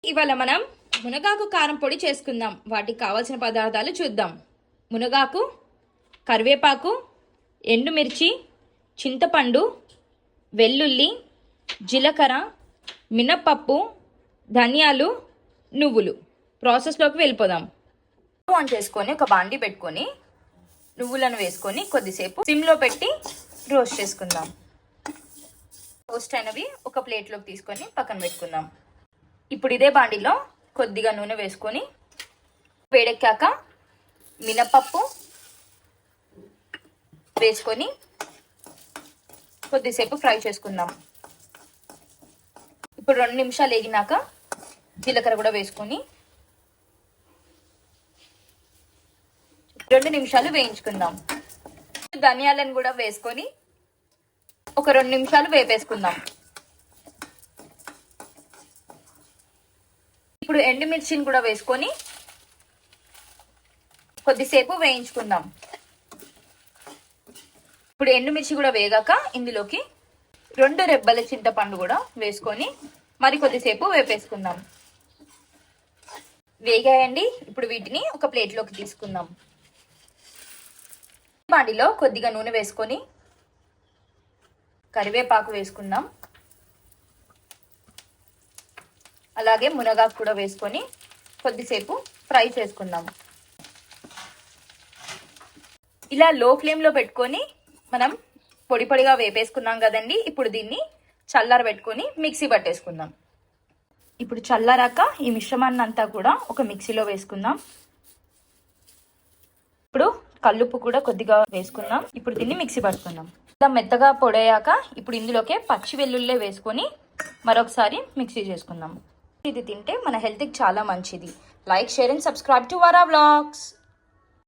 ఇవాళ మనం మునగాకు కారం పొడి చేసుకుందాం. వాటికి కావాల్సిన పదార్థాలు చూద్దాం. మునగాకు, కరివేపాకు, ఎండుమిర్చి, చింతపండు, వెల్లుల్లి, జీలకర్ర, మినప్పప్పు, ధనియాలు, నువ్వులు. ప్రాసెస్లోకి వెళ్ళిపోదాం. ఆన్ చేసుకొని ఒక బాండి పెట్టుకొని నువ్వులను వేసుకొని కొద్దిసేపు సిమ్లో పెట్టి రోస్ట్ చేసుకుందాం. రోస్ట్ అయినవి ఒక ప్లేట్లోకి తీసుకొని పక్కన పెట్టుకుందాం. ఇప్పుడు ఇదే బాండిలో కొద్దిగా నూనె వేసుకొని వేడెక్కాక మినపప్పు వేసుకొని కొద్దిసేపు ఫ్రై చేసుకుందాం. ఇప్పుడు 2 నిమిషాలు వేగినాక జీలకర్ర కూడా వేసుకొని 2 నిమిషాలు వేయించుకుందాం. ధనియాలను కూడా వేసుకొని ఒక 2 నిమిషాలు వేపేసుకుందాం. ఇప్పుడు ఎండుమిర్చిని కూడా వేసుకొని కొద్దిసేపు వేయించుకుందాం. ఇప్పుడు ఎండుమిర్చి కూడా వేగాక ఇందులోకి 2 రెబ్బల చింతపండు కూడా వేసుకొని మరి కొద్దిసేపు వేపేసుకుందాం. వేగాయండి. ఇప్పుడు వీటిని ఒక ప్లేట్లోకి తీసుకుందాం. బాండిలో కొద్దిగా నూనె వేసుకొని కరివేపాకు వేసుకుందాం. అలాగే మునగాకు కూడా వేసుకొని కొద్దిసేపు ఫ్రై చేసుకుందాం. ఇలా లో ఫ్లేమ్లో పెట్టుకొని మనం పొడి పొడిగా వేపేసుకున్నాం కదండి. ఇప్పుడు దీన్ని చల్లారబెట్టుకొని మిక్సీ పట్టేసుకుందాం. ఇప్పుడు చల్లారాక ఈ మిశ్రమాన్ని అంతా కూడా ఒక మిక్సీలో వేసుకుందాం. ఇప్పుడు కల్లుప్పు కూడా కొద్దిగా వేసుకుందాం. ఇప్పుడు దీన్ని మిక్సీ పట్టుకుందాం. ఇలా మెత్తగా పొడయ్యాక ఇప్పుడు ఇందులోకే పచ్చి వెల్లుల్లి వేసుకొని మరొకసారి మిక్సీ చేసుకుందాం. ఇది తింటే మన హెల్త్కి చాలా మంచిది. Like, share and subscribe to Vara vlogs.